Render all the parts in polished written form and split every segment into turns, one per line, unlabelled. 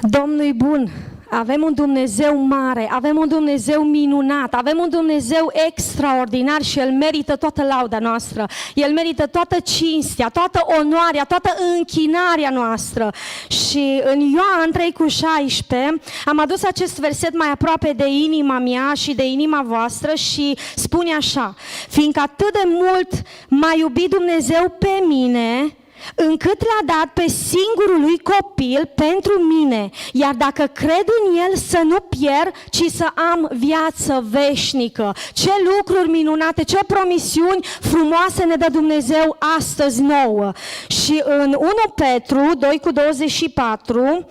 Domnul e bun, avem un Dumnezeu mare, avem un Dumnezeu minunat, avem un Dumnezeu extraordinar și El merită toată lauda noastră, El merită toată cinstea, toată onoarea, toată închinarea noastră. Și în Ioan 3:16 am adus acest verset mai aproape de inima mea și de inima voastră și spune așa: fiindcă atât de mult m-a iubit Dumnezeu pe mine, încât l-a dat pe singurul lui copil pentru mine, iar dacă cred în El să nu pierd, ci să am viață veșnică. Ce lucruri minunate, ce promisiuni frumoase ne dă Dumnezeu astăzi nouă. Și în 1 Petru 2:24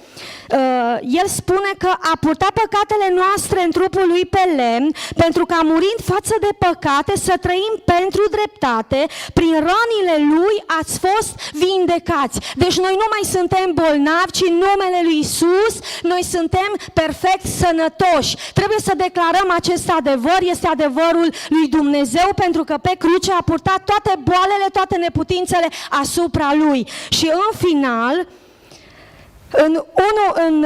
el spune că a purtat păcatele noastre în trupul lui pe lemn, pentru ca murind față de păcate să trăim pentru dreptate, prin ranile lui ați fost vindecați. Deci noi nu mai suntem bolnavi, ci în numele lui Isus noi suntem perfect sănătoși. Trebuie să declarăm acest adevăr, este adevărul lui Dumnezeu, pentru că pe cruce a purtat toate boalele, toate neputințele asupra lui. Și în final, în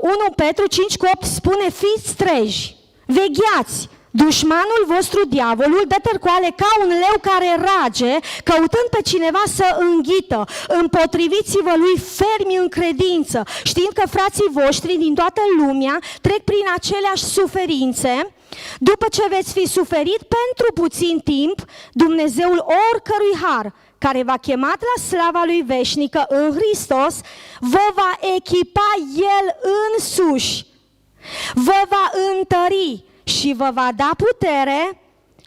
1 Petru 5:8 spune: fiți treji, vegheați, dușmanul vostru, diavolul, dă târcoale ca un leu care rage, căutând pe cineva să înghită. Împotriviți-vă lui fermi în credință, știind că frații voștri din toată lumea trec prin aceleași suferințe. După ce veți fi suferit pentru puțin timp, Dumnezeul oricărui har, care v-a chemat la slava lui veșnică în Hristos, vă va echipa El însuși, vă va întări și vă va da putere.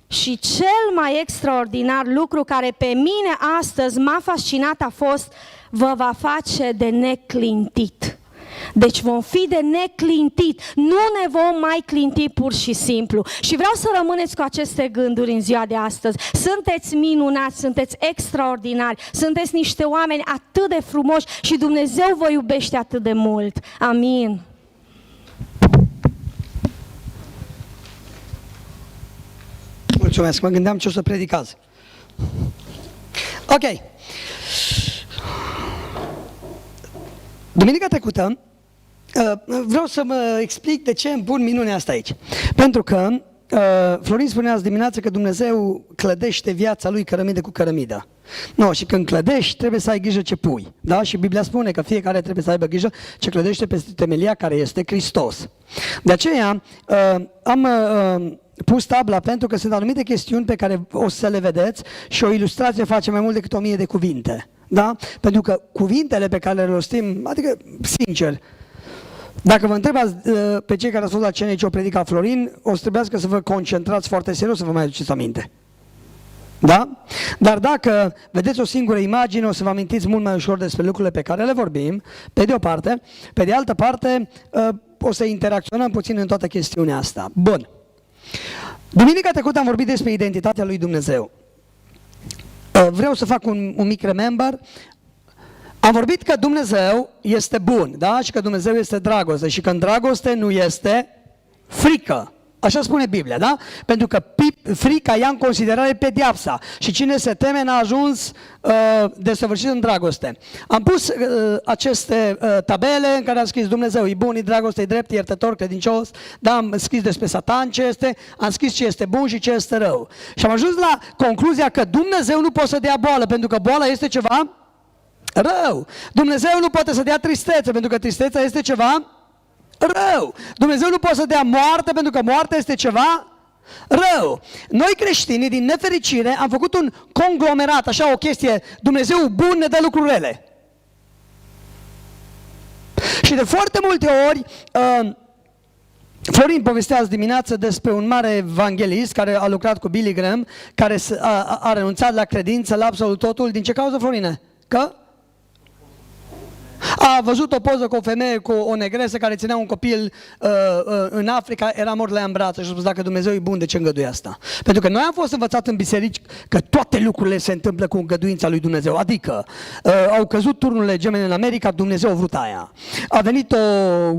Și cel mai extraordinar lucru care pe mine astăzi m-a fascinat a fost: vă va face de neclintit. Deci vom fi de neclintit, nu ne vom mai clinti pur și simplu. Și vreau să rămâneți cu aceste gânduri în ziua de astăzi. Sunteți minunați, sunteți extraordinari, sunteți niște oameni atât de frumoși și Dumnezeu vă iubește atât de mult. Amin.
Mulțumesc, mă gândeam ce o să predic azi. Ok. Duminica trecută vreau să mă explic de ce îmi pun minunea asta aici. Pentru că Florin spunea azi dimineață că Dumnezeu clădește viața Lui cărămidă cu cărămidă. No, și când clădești, trebuie să ai grijă ce pui. Da? Și Biblia spune că fiecare trebuie să aibă grijă ce clădește peste temelia care este Hristos. De aceea am pus tabla, pentru că sunt anumite chestiuni pe care o să le vedeți și o ilustrație face mai mult decât 1000 de cuvinte. Da? Pentru că cuvintele pe care le rostim, adică sincer, dacă vă întrebați pe cei care ați fost la cine ce o predica Florin, o să trebuiască să vă concentrați foarte serios să vă mai aduceți aminte. Da? Dar dacă vedeți o singură imagine, o să vă amintiți mult mai ușor despre lucrurile pe care le vorbim, pe de o parte. Pe de altă parte, o să interacționăm puțin în toată chestiunea asta. Bun. Duminica trecută am vorbit despre identitatea lui Dumnezeu. Vreau să fac un mic remember. Am vorbit că Dumnezeu este bun, da? Și că Dumnezeu este dragoste și că în dragoste nu este frică. Așa spune Biblia, da? Pentru că frica ia în considerare pedeapsa și cine se teme n-a ajuns desăvârșit în dragoste. Am pus aceste tabele în care am scris Dumnezeu e bun, e dragoste, e drept, e iertător, credincios, da? Am scris despre Satan ce este, am scris ce este bun și ce este rău. Și am ajuns la concluzia că Dumnezeu nu poate să dea boală, pentru că boala este ceva rău. Dumnezeu nu poate să dea tristețe, pentru că tristețea este ceva rău. Dumnezeu nu poate să dea moarte, pentru că moartea este ceva rău. Noi creștinii, din nefericire, am făcut un conglomerat, așa o chestie: Dumnezeu bun ne dă lucruri rele. Și de foarte multe ori, Florin povestea azi dimineață despre un mare evanghelist care a lucrat cu Billy Graham, care a renunțat la credință, la absolut totul. Din ce cauză, Florine? Că a văzut o poză cu o femeie, cu o negresă care ținea un copil în Africa, era mort la ea în brațe și a spus: dacă Dumnezeu e bun, de ce îngăduie asta? Pentru că noi am fost învățați în biserici că toate lucrurile se întâmplă cu îngăduința lui Dumnezeu. Adică au căzut turnurile gemene în America, Dumnezeu a vrut aia. A venit o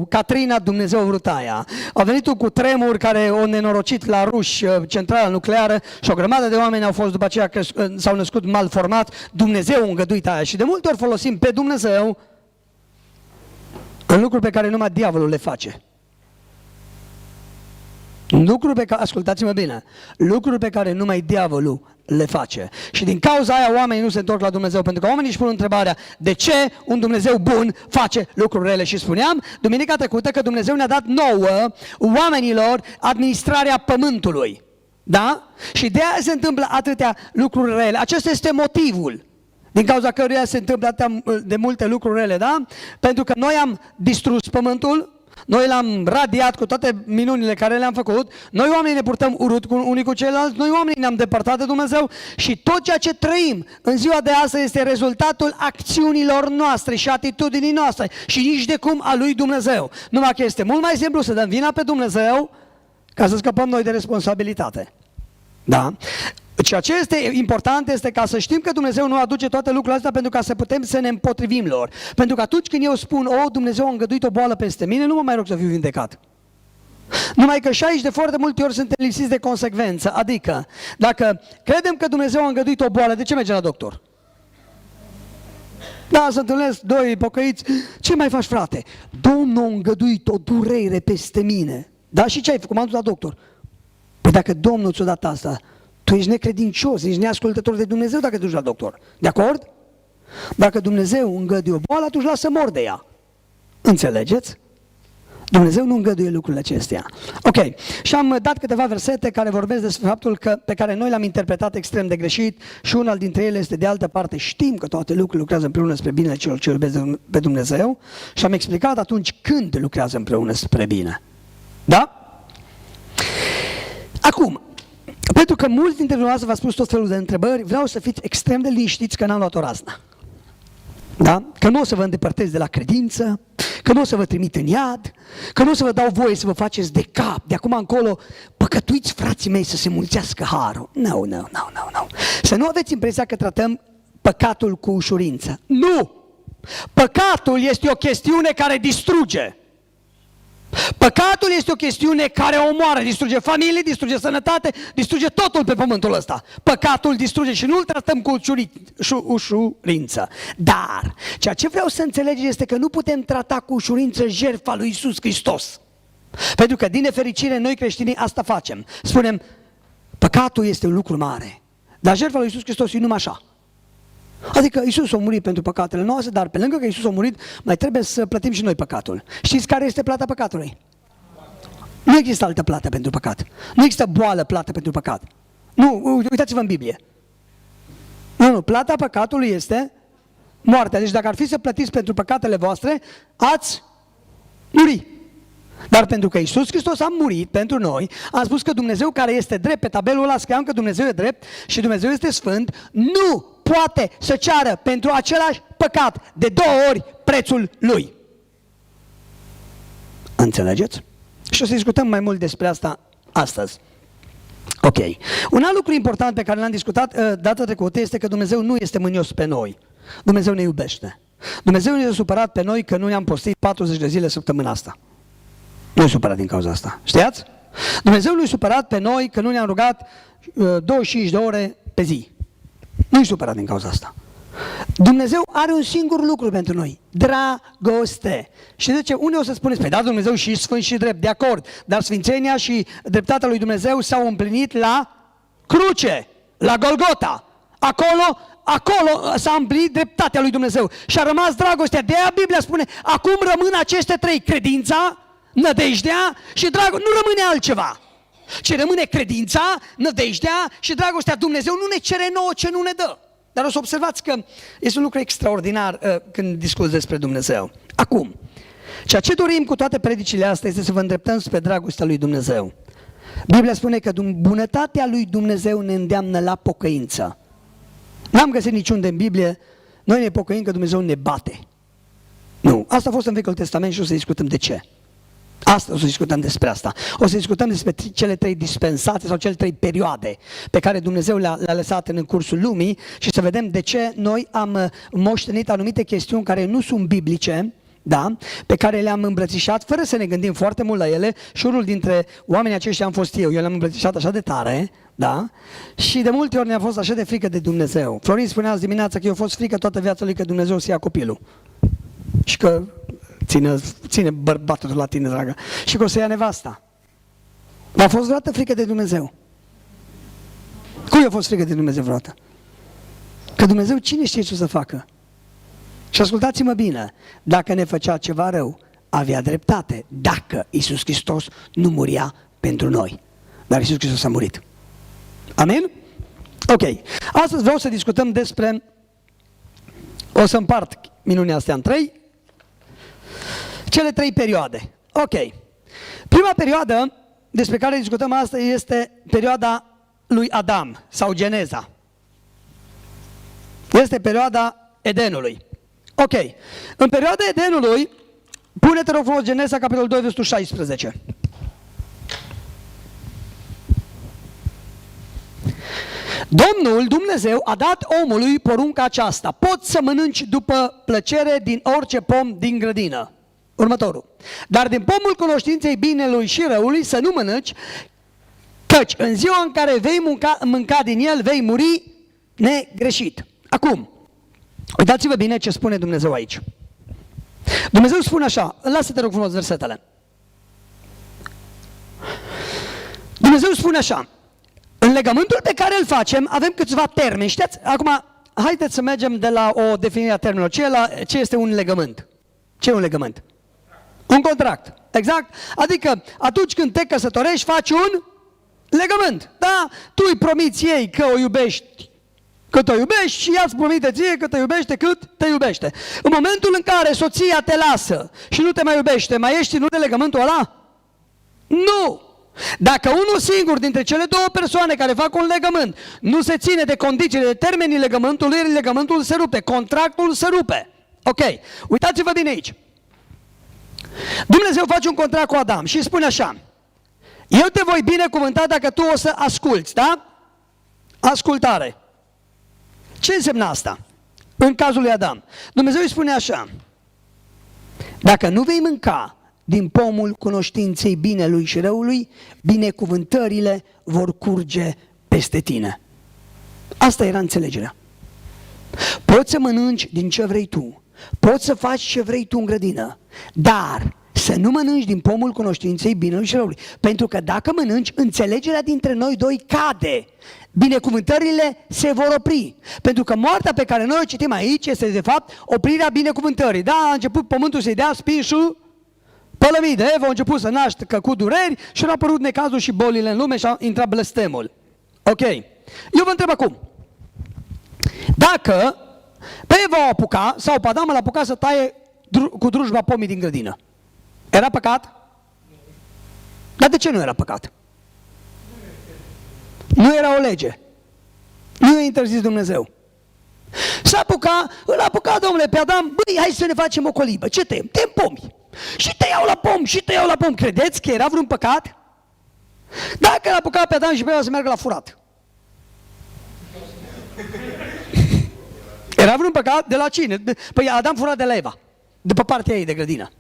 Katrina, Dumnezeu a vrut aia. A venit un cutremur care o nenorocit la ruși centrala nucleară și o grămadă de oameni au fost după aceea că s-au născut malformați. Dumnezeu a îngăduit aia. Și de multe ori folosim pe Dumnezeu în lucruri pe care numai diavolul le face. Lucruri pe care, ascultați-mă bine, lucruri pe care numai diavolul le face. Și din cauza aia oamenii nu se întorc la Dumnezeu, pentru că oamenii își pun întrebarea de ce un Dumnezeu bun face lucruri rele. Și spuneam duminica trecută că Dumnezeu ne-a dat nouă, oamenilor, administrarea pământului. Da? Și de aia se întâmplă atâtea lucruri rele. Acesta este motivul din cauza căruia se întâmplă atâtea de multe lucruri rele, da? Pentru că noi am distrus pământul, noi l-am radiat cu toate minunile care le-am făcut, noi oamenii ne purtăm urât cu unii cu ceilalți, noi oamenii ne-am depărtat de Dumnezeu și tot ceea ce trăim în ziua de astăzi este rezultatul acțiunilor noastre și atitudinii noastre și nici de cum a lui Dumnezeu. Numai că este mult mai simplu să dăm vina pe Dumnezeu ca să scăpăm noi de responsabilitate. Da? Ceea ce este important este ca să știm că Dumnezeu nu aduce toate lucrurile astea pentru ca să putem să ne împotrivim lor. Pentru că atunci când eu spun, Dumnezeu a îngăduit o boală peste mine, nu mă mai rog să fiu vindecat. Numai că și aici de foarte multe ori suntem lipsiți de consecvență. Adică, dacă credem că Dumnezeu a îngăduit o boală, de ce mergem la doctor? Da, se întâlnesc doi pocăiți, ce mai faci, frate? Domnul a îngăduit o durere peste mine. Da, și ce ai făcut? M-am dus la doctor. Păi dacă Domnul ți-a dat asta, tu ești necredincios, ești neascultător de Dumnezeu dacă te duci la doctor. De acord? Dacă Dumnezeu îngăduie o boală, atunci lasă mor de ea. Înțelegeți? Dumnezeu nu îngăduie lucrurile acestea. Ok, și am dat câteva versete care vorbesc despre faptul că pe care noi l-am interpretat extrem de greșit și unul dintre ele este de altă parte, știm că toate lucrurile lucrează împreună spre binele celor ce iubesc pe Dumnezeu și am explicat atunci când lucrează împreună spre bine. Da? Acum, pentru că mulți dintre dumneavoastră v-ați spus tot felul de întrebări, vreau să fiți extrem de liniștiți că n-am luat o razna. Da? Că nu o să vă îndepărtez de la credință, că nu o să vă trimit în iad, că nu o să vă dau voie să vă faceți de cap, de acum încolo, păcătuiți frații mei să se mulțească harul. Nu. Să nu aveți impresia că tratăm păcatul cu ușurință. Nu! Păcatul este o chestiune care distruge. Păcatul este o chestiune care omoară, distruge familie, distruge sănătate, distruge totul pe pământul ăsta. Păcatul distruge și nu îl tratăm cu ușurință. Dar ceea ce vreau să înțelegeți este că nu putem trata cu ușurință jertfa lui Iisus Hristos. Pentru că din nefericire noi creștinii asta facem. Spunem, păcatul este un lucru mare, dar jertfa lui Iisus Hristos e numai așa. Adică Iisus a murit pentru păcatele noastre, dar pe lângă că Iisus a murit, mai trebuie să plătim și noi păcatul. Știți care este plata păcatului? Nu există altă plată pentru păcat. Nu există boală plată pentru păcat. Nu, uitați-vă în Biblie. Nu, plata păcatului este moartea. Deci dacă ar fi să plătiți pentru păcatele voastre, ați muri. Dar pentru că Iisus Hristos a murit pentru noi, am spus că Dumnezeu care este drept, pe tabelul ăla scriam că Dumnezeu e drept și Dumnezeu este sfânt, nu poate să ceară pentru același păcat de 2 ori prețul lui. Înțelegeți? Și o să discutăm mai mult despre asta astăzi. Ok. Un alt lucru important pe care l-am discutat data trecută este că Dumnezeu nu este mânios pe noi. Dumnezeu ne iubește. Dumnezeu ne-a supărat pe noi că nu ne-am postit 40 de zile săptămâna asta. Nu e supărat din cauza asta. Știați? Dumnezeu nu e supărat pe noi că nu ne-am rugat 25 de ore pe zi. Nu e supărat din cauza asta. Dumnezeu are un singur lucru pentru noi. Dragoste. Și de ce? Unii o să spuneți, păi da, Dumnezeu și sfânt și drept, de acord. Dar sfințenia și dreptatea lui Dumnezeu s-au împlinit la cruce, la Golgota. Acolo s-a împlinit dreptatea lui Dumnezeu. Și a rămas dragostea. De aia Biblia spune, acum rămân aceste 3, credința, nădejdea și dragostea. Nu rămâne altceva. Ce rămâne credința, nădejdea și dragostea. Dumnezeu nu ne cere nouă ce nu ne dă. Dar o să observați că este un lucru extraordinar când discuți despre Dumnezeu. Acum, ceea ce dorim cu toate predicile astea este să vă îndreptăm spre dragostea lui Dumnezeu. Biblia spune că bunătatea lui Dumnezeu ne îndeamnă la pocăință. N-am găsit niciunde în Biblie, noi ne pocăim că Dumnezeu ne bate. Nu, asta a fost în Vechiul Testament și o să discutăm de ce. Asta o să discutăm despre asta. O să discutăm despre cele 3 dispensații sau cele 3 perioade pe care Dumnezeu le-a lăsat în cursul lumii și să vedem de ce noi am moștenit anumite chestiuni care nu sunt biblice, da? Pe care le-am îmbrățișat fără să ne gândim foarte mult la ele și unul dintre oamenii aceștia am fost eu le-am îmbrățișat așa de tare, da? Și de multe ori ne-a fost așa de frică de Dumnezeu. Florin spunea azi dimineața că eu a fost frică toată viața lui că Dumnezeu să ia copilul și că ține bărbatul la tine, dragă, și că o să ia nevasta. V-a fost vreodată frică de Dumnezeu? Cui a fost frică de Dumnezeu vreodată? Că Dumnezeu cine știe ce o să facă? Și ascultați-mă bine, dacă ne făcea ceva rău, avea dreptate, dacă Iisus Hristos nu muria pentru noi. Dar Iisus Hristos a murit. Amin? Ok. Astăzi vreau să discutăm despre, o să împart minunea astea în 3, cele 3 perioade. Ok. Prima perioadă despre care discutăm astăzi este perioada lui Adam sau Geneza. Este perioada Edenului. Ok. În perioada Edenului, pune-te rog frumos Geneza, capitolul 2, versetul 16. Domnul Dumnezeu a dat omului porunca aceasta: poți să mănânci după plăcere din orice pom din grădină. Următorul. Dar din pomul cunoștinței binelui și răului să nu mănânci, căci în ziua în care vei mânca din el, vei muri negreșit. Acum, uitați-vă bine ce spune Dumnezeu aici. Dumnezeu spune așa, lasă-te rog frumos versetele. Dumnezeu spune așa: în legământul pe care îl facem avem câțiva termeni. Știți? Acum, haideți să mergem de la o definire a termenilor. Ce este un legământ? Ce e un legământ? Un contract. Exact? Adică atunci când te căsătorești, faci un legământ. Da? Tu îi promiți ei că o iubești cât o iubești și ea îți promite ție că te iubește cât te iubește. În momentul în care soția te lasă și nu te mai iubește, mai ești ținut de legământul ăla? Nu! Dacă unul singur dintre cele două persoane care fac un legământ nu se ține de condițiile, de termenii legământului, legământul se rupe, contractul se rupe. Ok, uitați-vă bine aici. Dumnezeu face un contract cu Adam și spune așa: eu te voi binecuvânta dacă tu o să asculți, da? Ascultare. Ce înseamnă asta? În cazul lui Adam, Dumnezeu îi spune așa: dacă nu vei mânca din pomul cunoștinței binelui și răului, binecuvântările vor curge peste tine. Asta era înțelegerea. Poți să mănânci din ce vrei tu, poți să faci ce vrei tu în grădină, dar să nu mănânci din pomul cunoștinței binelui și răului. Pentru că dacă mănânci, înțelegerea dintre noi doi cade. Binecuvântările se vor opri. Pentru că moartea pe care noi o citim aici este de fapt oprirea binecuvântării. Da, a început pământul să-i dea spinșul pălămidă. Eva a început să nașcă cu dureri și au apărut necazul și bolile în lume și a intrat blestemul. Ok. Eu vă întreb acum. Dacă pe Eva o apuca sau pe Adam l-a apucat să taie cu drujba pomii din grădină, era păcat? Dar de ce nu era păcat? Nu era o lege. Nu i-a interzis Dumnezeu. Îl apuca, domnule, pe Adam: băi, hai să ne facem o colibă. Ce tăiem? Tăiem pomi. Și tăiau la pom, și tăiau la pom. Credeți că era vreun păcat? Dacă l-a apucat pe Adam și pe Eva să meargă la furat, era vreun păcat? De la cine? Păi Adam fura de la Eva, de pe partea ei de grădină.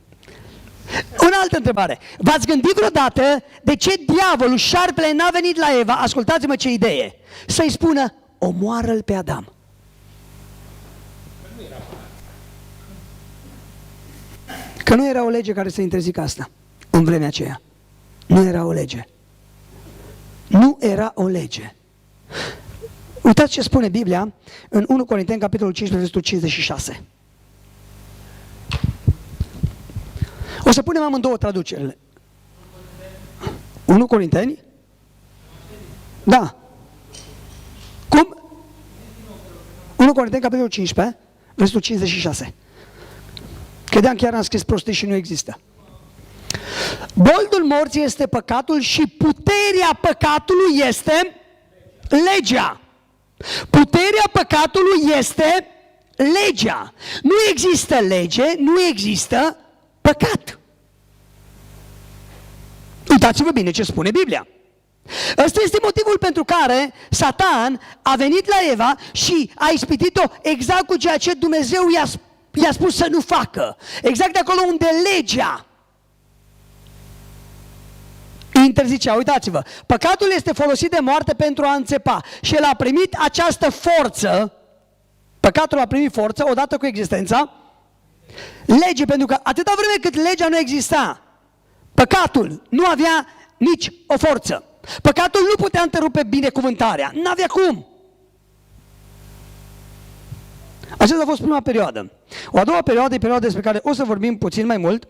O altă întrebare. V-ați gândit vreodată de ce diavolul, șarpele, n-a venit la Eva? Ascultați-mă ce idee. Să-i spună: omoară-l pe Adam. Că nu era o lege care să interzică asta în vremea aceea. Nu era o lege. Nu era o lege. Uitați ce spune Biblia în 1 Corinteni, capitolul 15, versetul 56. O să punem amândouă traducerile. 1 Corinteni? Da. Cum? 1 Corinteni, capitolul 15, versetul 56. Credeam chiar am scris prostii și nu există. Boldul morții este păcatul și puterea păcatului este legea. Puterea păcatului este legea. Nu există lege, nu există păcat. Uitați-vă bine ce spune Biblia. Ăsta este motivul pentru care Satan a venit la Eva și a ispitit-o exact cu ceea ce Dumnezeu i-a spus să nu facă. Exact de acolo unde legea interzicea. Uitați-vă, păcatul este folosit de moarte pentru a înțepa și el a primit această forță. Păcatul a primit forță odată cu existența lege, pentru că atâta vreme cât legea nu exista, păcatul nu avea nici o forță. Păcatul nu putea întrerupe binecuvântarea, n-avea cum. Aceasta a fost prima perioadă. O a doua perioadă e perioada despre care o să vorbim puțin mai mult,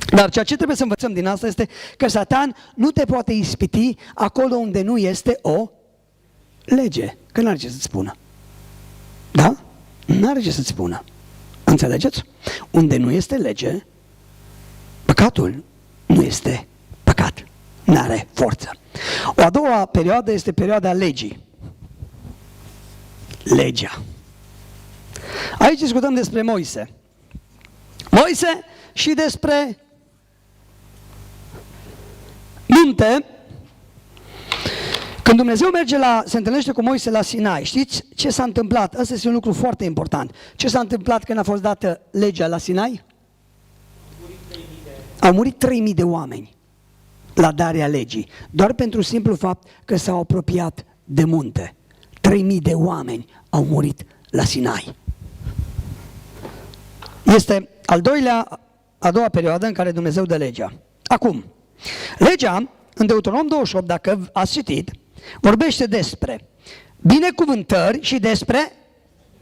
dar ceea ce trebuie să învățăm din asta este că Satan nu te poate ispiti acolo unde nu este o lege. Că n-are ce să-ți spună. Da? N-are ce să-ți spună. Înțelegeți? Unde nu este lege, păcatul nu este păcat. N-are forță. O a doua perioadă este perioada legii. Legea. Aici discutăm despre Moise. Moise și despre munte. Când Dumnezeu se întâlnește cu Moise la Sinai, știți ce s-a întâmplat? Asta este un lucru foarte important. Ce s-a întâmplat când a fost dată legea la Sinai? Au murit 3.000 de oameni la darea legii, doar pentru simplu fapt că s-au apropiat de munte. 3.000 de oameni au murit la Sinai. Este a doua perioadă în care Dumnezeu dă legea. Acum, legea, în Deuteronom 28, dacă ați citit, vorbește despre binecuvântări și despre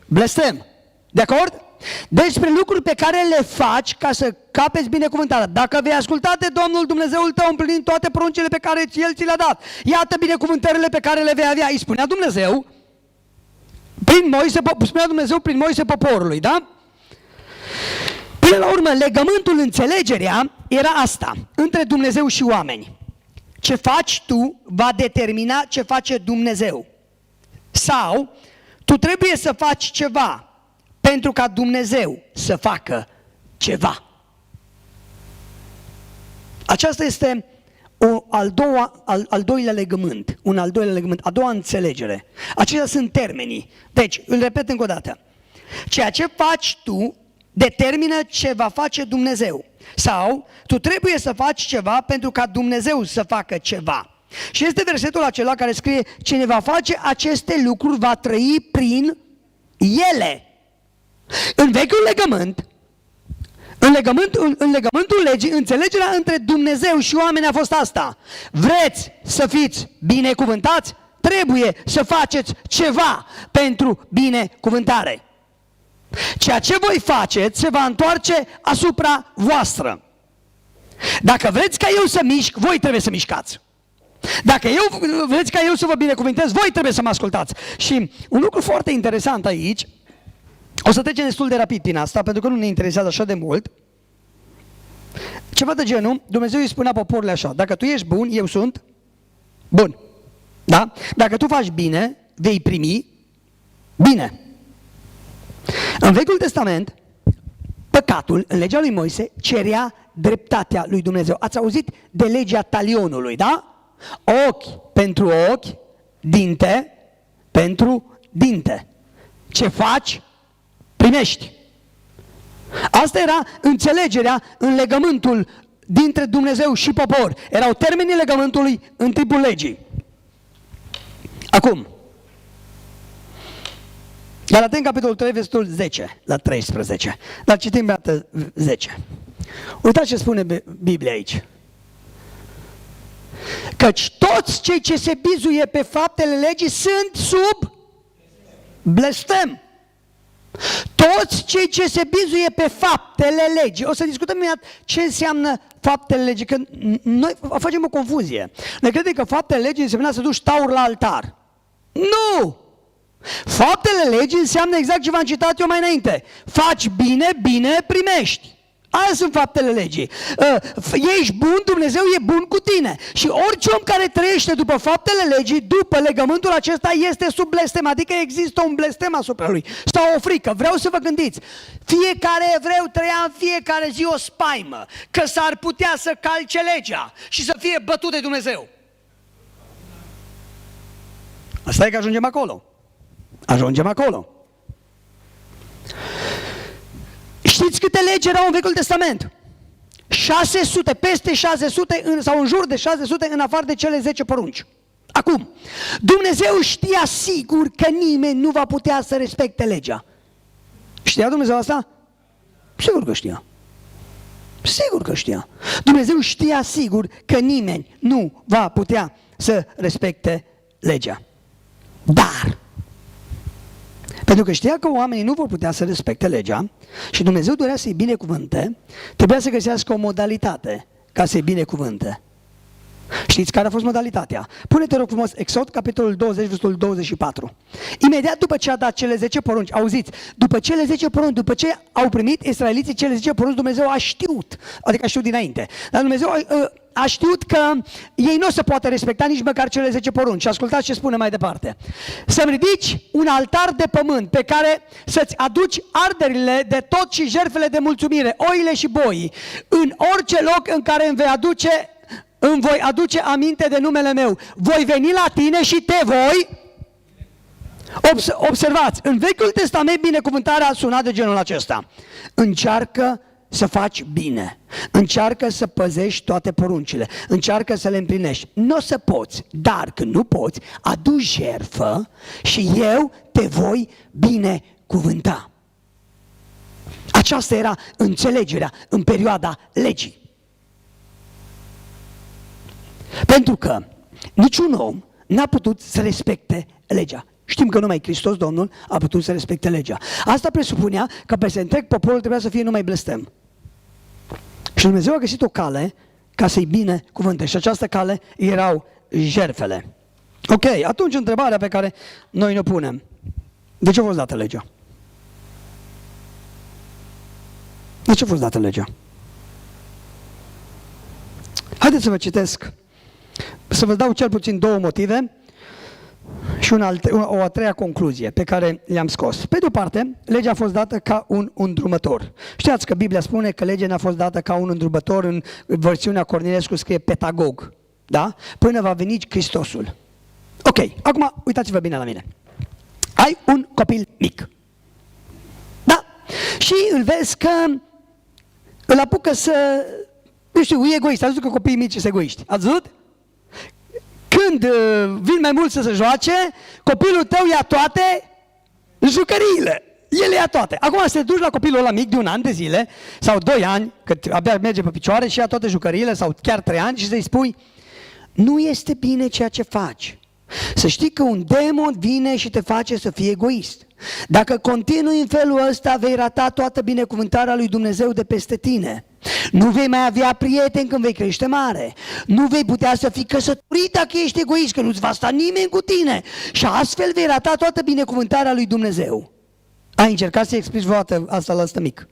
blestem. De acord? Despre lucruri pe care le faci ca să capeți binecuvântarea. Dacă vei asculta de Domnul Dumnezeul tău împlinind toate poruncile pe care El ți le-a dat, iată binecuvântările pe care le vei avea. Îi spunea Dumnezeu prin Moise poporului, da? Până la urmă, legământul, înțelegerea era asta, între Dumnezeu și oameni. Ce faci tu va determina ce face Dumnezeu. Sau tu trebuie să faci ceva pentru ca Dumnezeu să facă ceva. Aceasta este al doilea legământ, a doua înțelegere. Aceștia sunt termenii. Deci, îl repet încă o dată. Ceea ce faci tu determină ce va face Dumnezeu. Sau tu trebuie să faci ceva pentru ca Dumnezeu să facă ceva. Și este versetul acela care scrie: cine va face aceste lucruri va trăi prin ele. În vechiul legământ, în legământul legii, înțelegerea între Dumnezeu și oameni a fost asta. Vreți să fiți binecuvântați? Trebuie să faceți ceva pentru binecuvântare. Ceea ce voi faceți se va întoarce asupra voastră. Dacă vreți ca eu să mișc, voi trebuie să mișcați. Dacă vreți ca eu să vă binecuvântez, voi trebuie să mă ascultați. Și un lucru foarte interesant aici, o să trecem destul de rapid prin asta, pentru că nu ne interesează așa de mult. Ceva de genul, Dumnezeu îi spunea poporului așa: dacă tu ești bun, eu sunt bun. Da? Dacă tu faci bine, vei primi bine. În Vechiul Testament, păcatul, în legea lui Moise, cerea dreptatea lui Dumnezeu. Ați auzit de legea talionului, da? Ochi pentru ochi, dinte pentru dinte. Ce faci, primești. Asta era înțelegerea în legământul dintre Dumnezeu și popor. Erau termenii legământului în timpul legii. Acum, Galateni, capitolul 3, versetul 10 la 13. Dar citim pe dată 10. Uitați ce spune Biblia aici. Căci toți cei ce se bizuie pe faptele legii sunt sub blestem. Toți cei ce se bizuie pe faptele legii. O să discutăm imediat ce înseamnă faptele legii, că noi facem o confuzie. Noi credem că faptele legii înseamnă să duci taur la altar. Nu! Faptele legii înseamnă exact ce v-am citat eu mai înainte. Faci bine, bine primești. Aia sunt faptele legii. Ești bun, Dumnezeu e bun cu tine. Și orice om care trăiește după faptele legii, după legământul acesta, este sub blestem. Adică există un blestem asupra lui. Sau o frică. Vreau să vă gândiți. Fiecare evreu trăia în fiecare zi o spaimă că s-ar putea să calce legea și să fie bătut de Dumnezeu. Asta e că ajungem acolo. Ajungem acolo. Știți câte legi erau în Vechiul Testament? 600, peste 600 sau în jur de 600 în afară de cele 10 porunci. Acum, Dumnezeu știa sigur că nimeni nu va putea să respecte legea. Știa Dumnezeu asta? Sigur că știa. Sigur că știa. Dumnezeu știa sigur că nimeni nu va putea să respecte legea. Dar, pentru că știa că oamenii nu vor putea să respecte legea și Dumnezeu dorea să-i binecuvânte, trebuia să găsească o modalitate ca să-i binecuvânte. Știți care a fost modalitatea? Pune-te, rog frumos, Exod, capitolul 20, versetul 24. Imediat după ce a dat cele 10 porunci, auziți, după cele 10 porunci, după ce au primit israeliții cele 10 porunci, Dumnezeu a știut, adică a știut dinainte, dar Dumnezeu a știut că ei nu o să poată respecta nici măcar cele 10 porunci. Și ascultați ce spune mai departe. Să-mi ridici un altar de pământ pe care să-ți aduci arderile de tot și jertfele de mulțumire, oile și boii, în orice loc în care îmi voi aduce aminte de numele meu. Voi veni la tine și te voi... Observați, în Vechiul Testament binecuvântarea a sunat de genul acesta. Încearcă să faci bine. Încearcă să păzești toate poruncile. Încearcă să le împlinești. Nu o să poți, dar când nu poți, adu jertfă și eu te voi binecuvânta. Aceasta era înțelegerea în perioada legii. Pentru că niciun om n-a putut să respecte legea. Știm că numai Hristos, Domnul, a putut să respecte legea. Asta presupunea că peste întreg poporul trebuia să fie numai blestem. Și Dumnezeu a găsit o cale ca să-i binecuvânte. Și această cale erau jertfele. Ok, atunci întrebarea pe care noi ne punem. De ce a fost dată legea? De ce a fost dată legea? Haideți să vă citesc, să vă dau cel puțin două motive și o a treia concluzie pe care le-am scos. Pe de o parte, legea a fost dată ca un îndrumător. Știați că Biblia spune că legea n-a fost dată ca un îndrumător, în versiunea Cornilescu scrie pedagog, da? Până va veni Hristosul. Ok, acum uitați-vă bine la mine. Ai un copil mic, da? Și îl vezi că îl apucă să, nu știu, e egoist. Ați văzut că copiii mici sunt egoiști? Ați văzut? Când vin mai mulți să se joace, copilul tău ia toate jucăriile. El ia toate. Acum să te duci la copilul ăla mic de 1 an de zile sau 2 ani, că abia merge pe picioare și ia toate jucăriile sau chiar 3 ani și să-i spui: nu este bine ceea ce faci. Să știi că un demon vine și te face să fii egoist. Dacă continui în felul ăsta, vei rata toată binecuvântarea lui Dumnezeu de peste tine. Nu vei mai avea prieteni când vei crește mare. Nu vei putea să fii căsătorit dacă ești egoist, că nu-ți va sta nimeni cu tine. Și astfel vei rata toată binecuvântarea lui Dumnezeu. Ai încercat să-i explici vreodată asta la ăsta mic?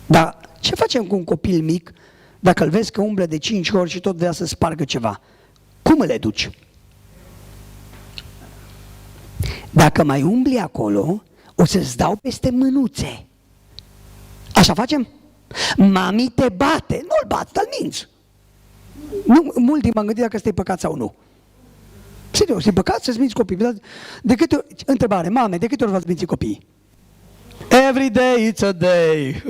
Dar ce facem cu un copil mic dacă îl vezi că umblă de 5 ori și tot vrea să spargă ceva? Cum îl educi? Dacă mai umbli acolo, o să-ți dau peste mânuțe. Așa facem? Mami te bate. Nu-l bați, dar minți. Nu, mult timp m-am gândit dacă ăsta e păcat sau nu. Serios, e păcat să-ți minți copiii. De câte ori, întrebare, mame, de câte ori v-ați mințit copiii? Every day it's a day.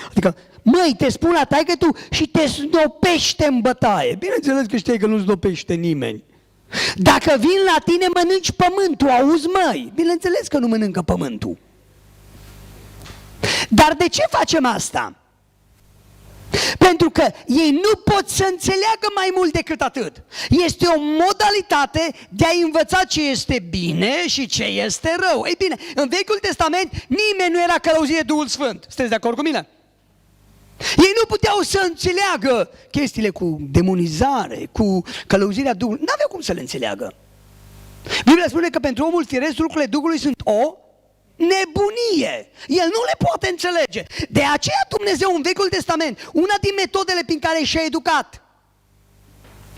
Adică, măi, te spun la taică tu și te snopește în bătaie. Bineînțeles că știi că nu snopește nimeni. Dacă vin la tine, mănânci pământul, auzi, măi? Bineînțeles că nu mănâncă pământul. Dar de ce facem asta? Pentru că ei nu pot să înțeleagă mai mult decât atât. Este o modalitate de a învăța ce este bine și ce este rău. Ei bine, în Vechiul Testament nimeni nu era călăuzit de Duhul Sfânt. Sunteți de acord cu mine? Ei nu puteau să înțeleagă chestiile cu demonizare, cu călăuzirea Duhului. N-aveau cum să le înțeleagă. Biblia spune că pentru omul firesc lucrurile Duhului sunt o nebunie. El nu le poate înțelege. De aceea Dumnezeu în Vechiul Testament, una din metodele prin care și-a educat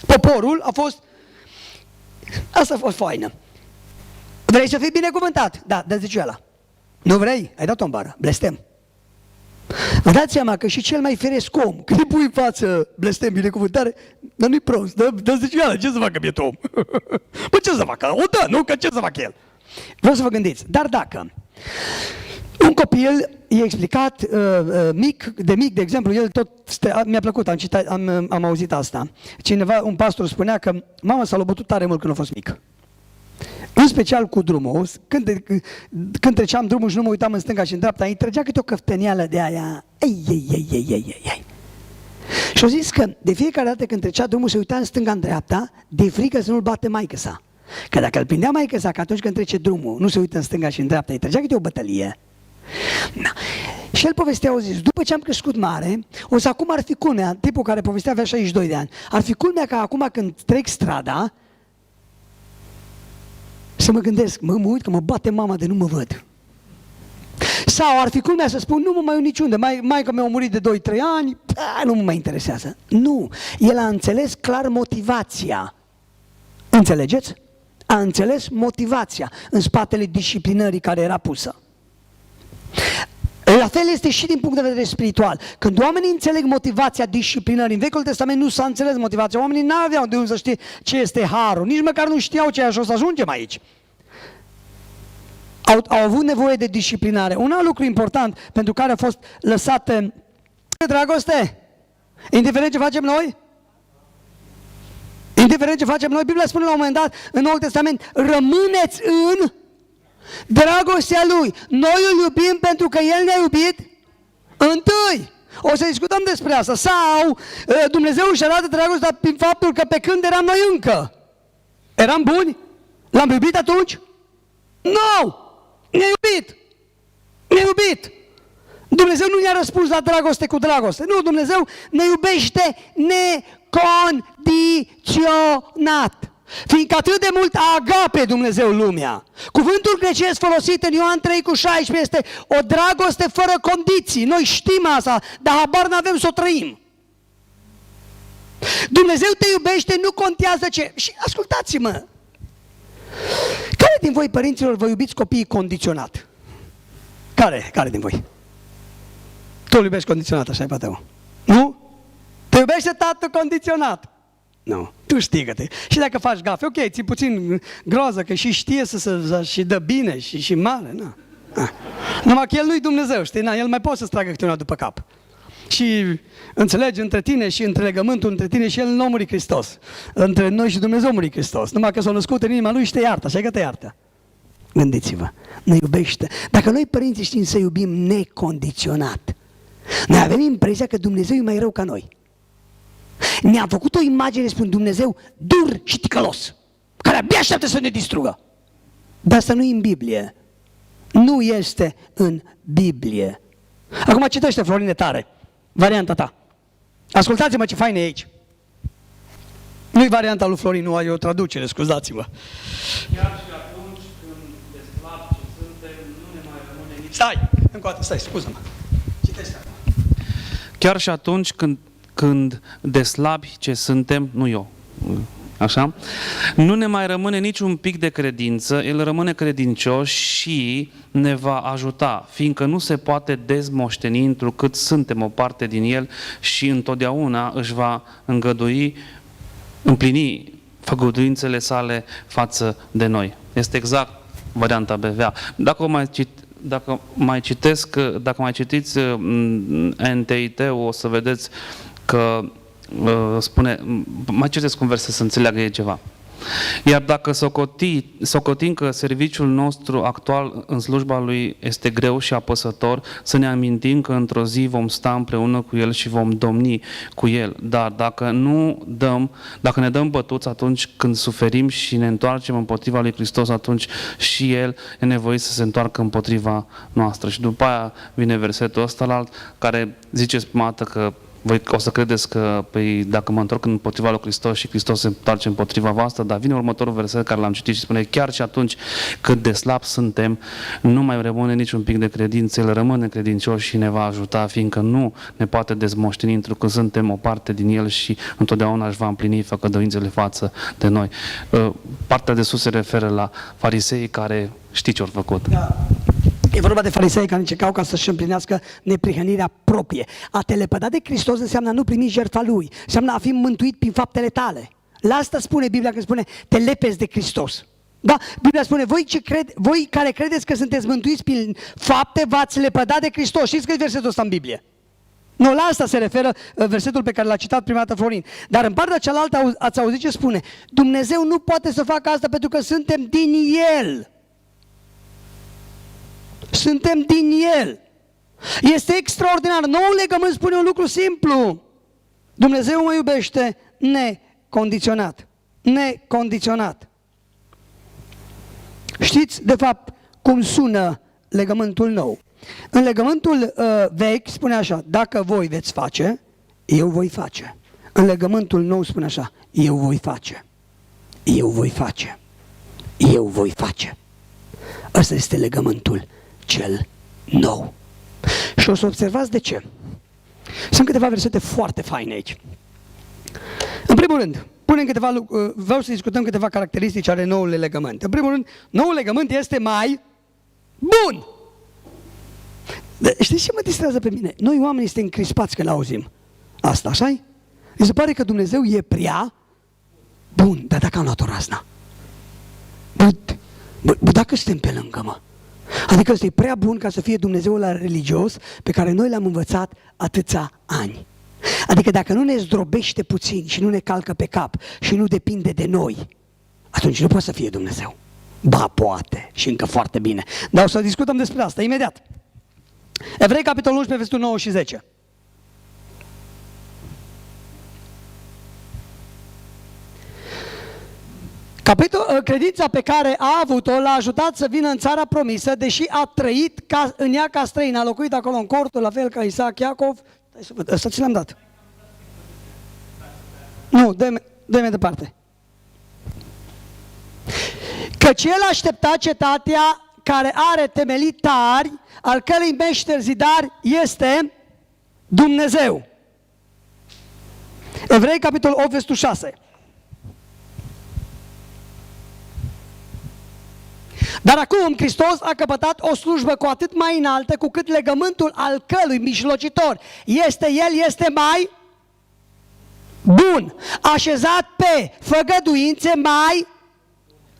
poporul a fost, asta a fost faină. Vrei să fii binecuvântat? Da, dă zeciuiala. Nu vrei? Ai dat-o în bară. Blestem. Vă dați seama că și cel mai firesc om, când îi pui în față blestem, binecuvântare, dar nu-i prost, dă zeciuiala, ce să facă biet om? Păi ce să facă? O dă, nu? Că ce să facă el? Vreau să vă gândiți, dar dacă un copil i-a explicat de mic, de exemplu, el tot, mi-a plăcut, am auzit asta. Cineva, un pastor spunea că mama s-a lobătut tare mult când a fost mic. în special cu drumul, când treceam drumul și nu mă uitam în stânga și în dreapta, îi trăgea câte o căftăneală de aia. Ei. Și au zis că de fiecare dată când trecea drumul se uita în stânga, în dreapta, de frică să nu-l bate maică-sa. Că dacă îl prindea maică-sa, că atunci când trece drumul, nu se uită în stânga și în dreapta, îi trăgea câte o bătălie. Da. Și el povestea, au zis, după ce am crescut mare, o să acum ar fi culmea, tipul care povestea avea 62 de ani, ar fi culmea că acum când trec strada, să mă gândesc, mă uit că mă bate mama de nu mă văd. Sau ar fi culmea să spun, nu mă mai uit niciunde, maica mea a murit de 2-3 ani, nu mă mai interesează. Nu, el a înțeles clar motivația. Înțelegeți? A înțeles motivația în spatele disciplinării care era pusă. La fel este și din punct de vedere spiritual. Când oamenii înțeleg motivația disciplinării, în Vechiul Testament nu s-a înțeles motivația. Oamenii n-aveau de unde să știe ce este harul, nici măcar nu știau ce așa o să ajungem aici. Au avut nevoie de disciplinare. Un alt lucru important pentru care a fost lăsată dragoste, indiferent ce facem noi, Biblia spune la un moment dat în Noul Testament, rămâneți în dragostea Lui. Noi îl iubim pentru că El ne-a iubit întâi. O să discutăm despre asta. Sau Dumnezeu își arată dragostea prin faptul că pe când eram noi încă, eram buni? L-am iubit atunci? Nu! Ne-a iubit! Dumnezeu nu ne-a răspuns la dragoste cu dragoste. Nu, Dumnezeu ne iubește necondiționat. Fiindcă atât de mult a agape Dumnezeu lumea. Cuvântul grecesc folosit în Ioan 3,16 este o dragoste fără condiții. Noi știm asta, dar habar n-avem să o trăim. Dumnezeu te iubește, nu contează ce. Și ascultați-mă, care din voi, părinților, vă iubiți copiii condiționat? Care din voi? Tu îl iubești condiționat, așa e pe tău. Nu? Te iubește tatăl condiționat. Nu, tu știi că te... Și dacă faci gafe, ok, ții puțin groază, că și știe și dă bine și mare, nu. Numai că el nu-i Dumnezeu, știi, el mai poate să-ți tragă câte una după cap. Și înțelegi între tine și între legământul între tine și el nu a murit Hristos. Între noi și Dumnezeu a murit Hristos. Numai că s-a născut în inima lui și te iartă, așa că te iartă. Gândiți-vă, ne iubește. Dacă noi părinții știm să iubim necondiționat, noi avem impresia că Dumnezeu e mai rău ca noi. Ne-a făcut o imagine despre un Dumnezeu dur și ticălos, care abia așteaptă să ne distrugă. Dar asta nu e în Biblie. Nu este în Biblie. Acum citește, Florine, tare, varianta ta. Ascultați-mă ce fain e aici. Nu-i varianta lui Florin, nu, e o traducere, scuzați-mă.
Chiar și atunci când de slab ce suntem, nu ne mai rămâne nici...
Stai, scuză-mă. Citește acum.
Chiar și atunci când de slabi ce suntem, nu eu, așa, nu ne mai rămâne niciun pic de credință, El rămâne credincios și ne va ajuta, fiindcă nu se poate dezmoșteni întrucât suntem o parte din El și întotdeauna își va împlini făgăduințele sale față de noi. Este exact varianta BVA. Dacă mai citiți NTIT-ul, o să vedeți că spune, mai citesc un verset să înțeleagă ei ceva. Iar dacă socotim că serviciul nostru actual în slujba Lui este greu și apăsător, să ne amintim că într-o zi vom sta împreună cu El și vom domni cu El. Dar dacă ne dăm bătuți atunci când suferim și ne întoarcem împotriva Lui Hristos, atunci și El e nevoit să se întoarcă împotriva noastră. Și după aia vine versetul ăsta care zice prima dată că voi o să credeți că dacă mă întorc împotriva lui Hristos și Hristos se întoarce împotriva voastră, dar vine următorul verset care l-am citit și spune chiar și atunci când de slab suntem, nu mai rămâne niciun pic de credință, El rămâne credincios și ne va ajuta, fiindcă nu ne poate dezmoșteni întrucât suntem o parte din El și întotdeauna își va împlini făgăduințele față de noi. Partea de sus se referă la fariseii care știți ce au făcut.
Da. E vorba de farisei care încercau ca să-și împlinească neprihănirea proprie. A te lepăda de Hristos înseamnă a nu primi jertfa Lui, înseamnă a fi mântuit prin faptele tale. La asta spune Biblia când spune te lepezi de Hristos. Da? Biblia spune, voi care credeți că sunteți mântuiți prin fapte, v-ați lepădat de Hristos. Știți că e versetul ăsta în Biblie? Nu, la asta se referă versetul pe care l-a citat prima dată Florin. Dar în partea cealaltă ați auzit ce spune? Dumnezeu nu poate să facă asta pentru că suntem din El. Suntem din El. Este extraordinar. Noul legământ spune un lucru simplu. Dumnezeu mă iubește necondiționat. Necondiționat. Știți, de fapt, cum sună legământul nou? În legământul vechi spune așa, dacă voi veți face, eu voi face. În legământul nou spune așa, eu voi face. Eu voi face. Eu voi face. Ăsta este legământul cel nou. Și o să observați de ce. Sunt câteva versete foarte faine aici. În primul rând, vreau să discutăm câteva caracteristici ale noului legământ. În primul rând, noul legământ este mai bun. Știți ce mă distrează pe mine? Noi oamenii suntem încrispați când auzim asta, așa-i? Mi se pare că Dumnezeu e prea bun, dar dacă am luat o razna? Dacă suntem pe lângă, mă. Adică ăsta e prea bun ca să fie Dumnezeul ăla religios pe care noi l-am învățat atâția ani. Adică dacă nu ne zdrobește puțin și nu ne calcă pe cap și nu depinde de noi, atunci nu poate să fie Dumnezeu. Ba, poate și încă foarte bine. Dar o să discutăm despre asta imediat. Evrei, capitolul 11, versetul 9 și 10. Credința pe care a avut-o l-a ajutat să vină în țara promisă, deși a trăit în ea ca străin, a locuit acolo în cortul, la fel ca Isaac, Iacov. Ăsta ți l-am dat. Nu, dă-i mai departe. Căci el aștepta cetatea care are temelii tari, al cărei meșter zidar este Dumnezeu. Evrei, capitolul 8, versetul 6. Dar acum Hristos a căpătat o slujbă cu atât mai înaltă, cu cât legământul al cărui mijlocitor este El, este mai bun, așezat pe făgăduințe mai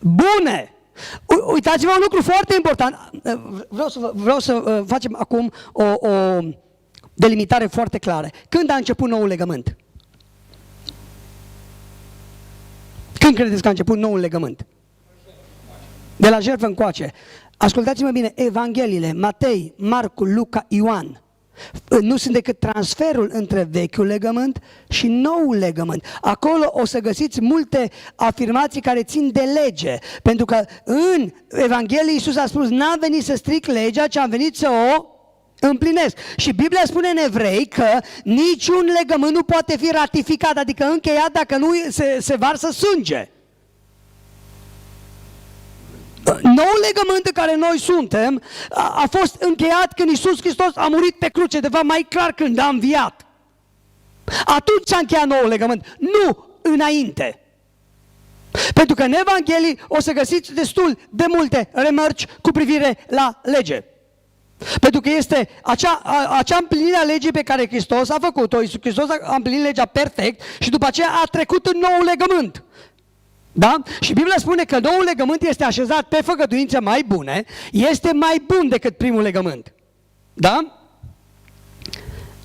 bune. Uitați-vă un lucru foarte important. Vreau să facem acum o delimitare foarte clară. Când a început noul legământ? Când credeți că a început noul legământ? De la jertfă încoace. Ascultați-mă bine, Evangheliile, Matei, Marcu, Luca, Ioan, nu sunt decât transferul între vechiul legământ și noul legământ. Acolo o să găsiți multe afirmații care țin de lege, pentru că în Evanghelie Iisus a spus, n-am venit să stric legea, ci am venit să o împlinesc. Și Biblia spune în Evrei că niciun legământ nu poate fi ratificat, adică încheiat dacă nu se varsă sânge. Noul legământ în care noi suntem a fost încheiat când Iisus Hristos a murit pe cruce, de fapt mai clar când a înviat. Atunci s-a încheiat noul legământ, nu înainte. Pentru că în Evanghelii o să găsiți destul de multe remarci cu privire la lege. Pentru că este acea împlinire a legii pe care Hristos a făcut-o. Iisus Hristos a împlinit legea perfect și după aceea a trecut în noul legământ. Da? Și Biblia spune că noul legământ este așezat pe făgăduințe mai bune, este mai bun decât primul legământ. Da?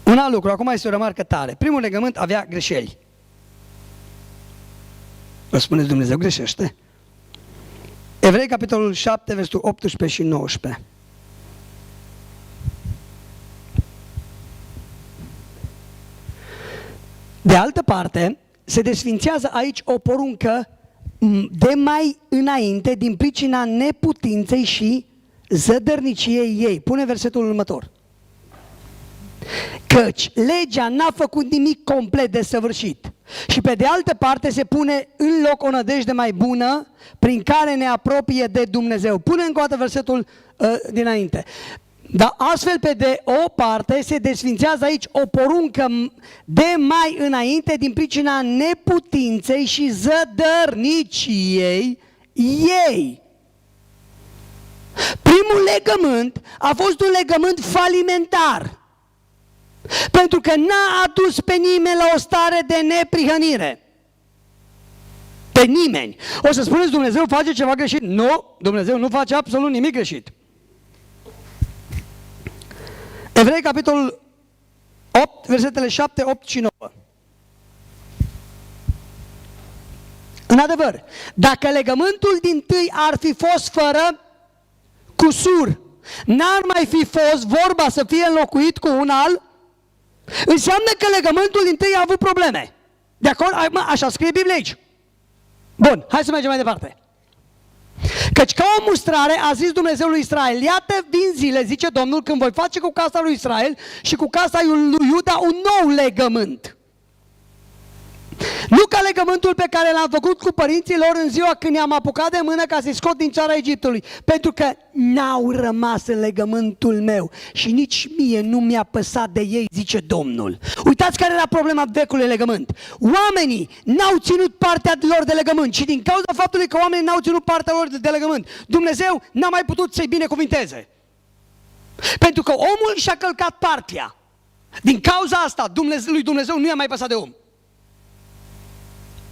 Un alt lucru, acum este o remarcă tare. Primul legământ avea greșeli. Vă spuneți, Dumnezeu greșește? Evrei, capitolul 7, versetul 18 și 19. De altă parte, se desfințează aici o poruncă de mai înainte din pricina neputinței și zădărniciei ei. Pune versetul următor. Căci legea n-a făcut nimic complet desăvârșit. Și pe de altă parte se pune în loc o nădejde mai bună prin care ne apropie de Dumnezeu. Pune încă o dată versetul dinainte. Dar astfel pe de o parte se desfințează aici o poruncă de mai înainte din pricina neputinței și zădărniciei ei. Primul legământ a fost un legământ falimentar. Pentru că n-a adus pe nimeni la o stare de neprihănire. Pe nimeni. O să spuneți, Dumnezeu face ceva greșit? Nu, Dumnezeu nu face absolut nimic greșit. Evrei, capitolul 8, versetele 7, 8 și 9. În adevăr, dacă legământul dintâi ar fi fost fără cusur, n-ar mai fi fost vorba să fie înlocuit cu un alt, înseamnă că legământul dintâi a avut probleme. De acord? Așa scrie Biblia aici. Bun, hai să mergem mai departe. Căci ca o mustrare a zis Dumnezeu lui Israel, iată vin zile, zice Domnul, când voi face cu casa lui Israel și cu casa lui Iuda un nou legământ. Nu ca legământul pe care l-am făcut cu părinții lor în ziua când i-am apucat de mână ca să-i scot din țara Egiptului, pentru că n-au rămas în legământul meu și nici mie nu mi-a păsat de ei, zice Domnul. Uitați care era problema vecului legământ. Oamenii n-au ținut partea lor de legământ și din cauza faptului că oamenii n-au ținut partea lor de legământ, Dumnezeu n-a mai putut să-i binecuvinteze. Pentru că omul și-a călcat partea. Din cauza asta, lui Dumnezeu nu i-a mai păsat de om.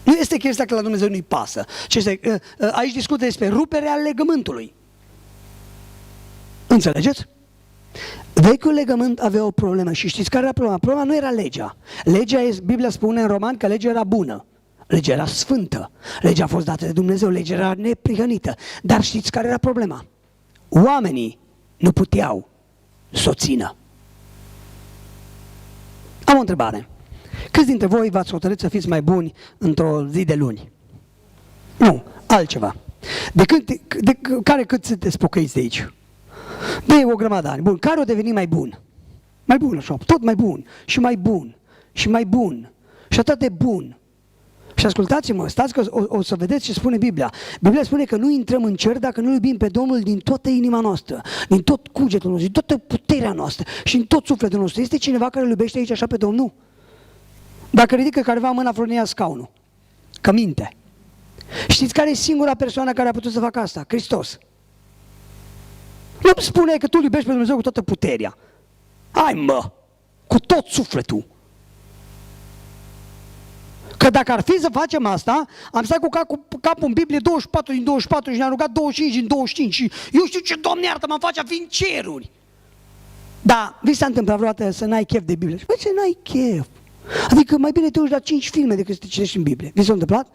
Nu este chestia că la Dumnezeu nu-i pasă. Aici discută despre ruperea legământului. Înțelegeți? Vechiul legământ avea o problemă și știți care era problema? Problema nu era legea. Biblia spune în Roman că legea era bună. Legea era sfântă. Legea a fost dată de Dumnezeu. Legea era neprihănită. Dar știți care era problema? Oamenii nu puteau să o țină. Am o întrebare. Câți dintre voi v-ați hotărât să fiți mai buni într-o zi de luni? Nu, altceva. Cât sunteți pocăiți de aici? De o grămadă de ani. Bun, care o deveni mai bun? Mai bun, așa, tot mai bun. Și mai bun. Și mai bun. Și atât de bun. Și ascultați-mă, stați că o să vedeți ce spune Biblia. Biblia spune că nu intrăm în cer dacă nu iubim pe Domnul din toată inima noastră, din tot cugetul nostru, din toată puterea noastră și din tot sufletul nostru. Este cineva care îl iubește aici așa pe Domnul? Dacă ridică careva mâna, vreau ia scaunul. Că minte. Știți care e singura persoană care a putut să facă asta? Hristos. Nu spune că tu îl iubești pe Dumnezeu cu toată puterea. Hai mă, cu tot sufletul. Că dacă ar fi să facem asta, am stat cu capul în Biblie 24 din 24 și ne-am rugat 25 din 25 și eu știu ce, Doamne iartă, m-am face a fi în ceruri. Dar vi s-a întâmplat vreodată să n-ai chef de Biblie? Băi, să n-ai chef. Adică mai bine te uiți la 5 filme decât să te citești în Biblie. Vi s-a întâmplat?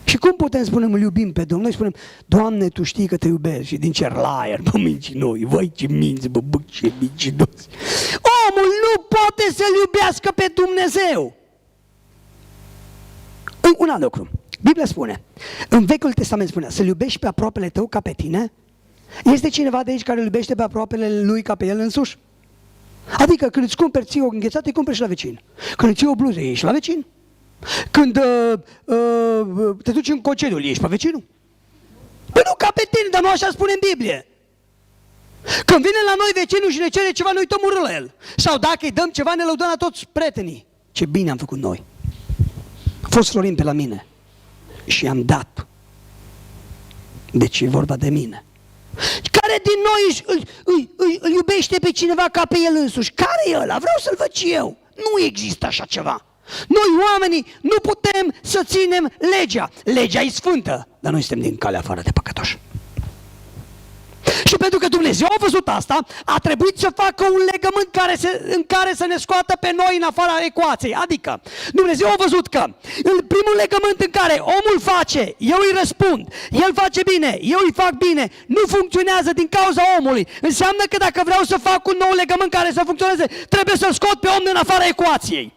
Și cum putem spune, îl iubim pe Domnul? Noi spunem, Doamne, Tu știi că Te iubesc și din cer laier, bă, mincinoși, voi ce minți, bă, ce mincinoși. Omul nu poate să-L iubească pe Dumnezeu. Un alt lucru. Biblia spune, în Vechiul Testament spunea, să-L iubești pe aproapele tău ca pe tine? Este cineva de aici care îl iubește pe aproapele lui ca pe el însuși? Adică când îți cumperi ție o înghețată, îi cumperi și la vecin. Când îți iei o bluză, ești la vecin. Când te duci în concediu, ești pe vecinul. Păi nu ca pe tine, dar nu așa spune în Biblie. Când vine la noi vecinul și ne cere ceva, noi uităm urât la el. Sau dacă îi dăm ceva, ne lăudăm la toți prietenii. Ce bine am făcut noi. A fost Florin pe la mine și i-am dat. Deci e vorba de mine. Care din noi îl iubește pe cineva ca pe el însuși? Care e ăla? Vreau să-l văd și eu. Nu există așa ceva. Noi oamenii nu putem să ținem legea. Legea e sfântă, dar noi suntem din calea afară de păcătoși. Și pentru că Dumnezeu a văzut asta, a trebuit să facă un legământ în care să ne scoată pe noi în afara ecuației. Adică Dumnezeu a văzut că în primul legământ în care omul face, eu îi răspund, el face bine, eu îi fac bine, nu funcționează din cauza omului. Înseamnă că dacă vreau să fac un nou legământ care să funcționeze, trebuie să-l scot pe om în afara ecuației.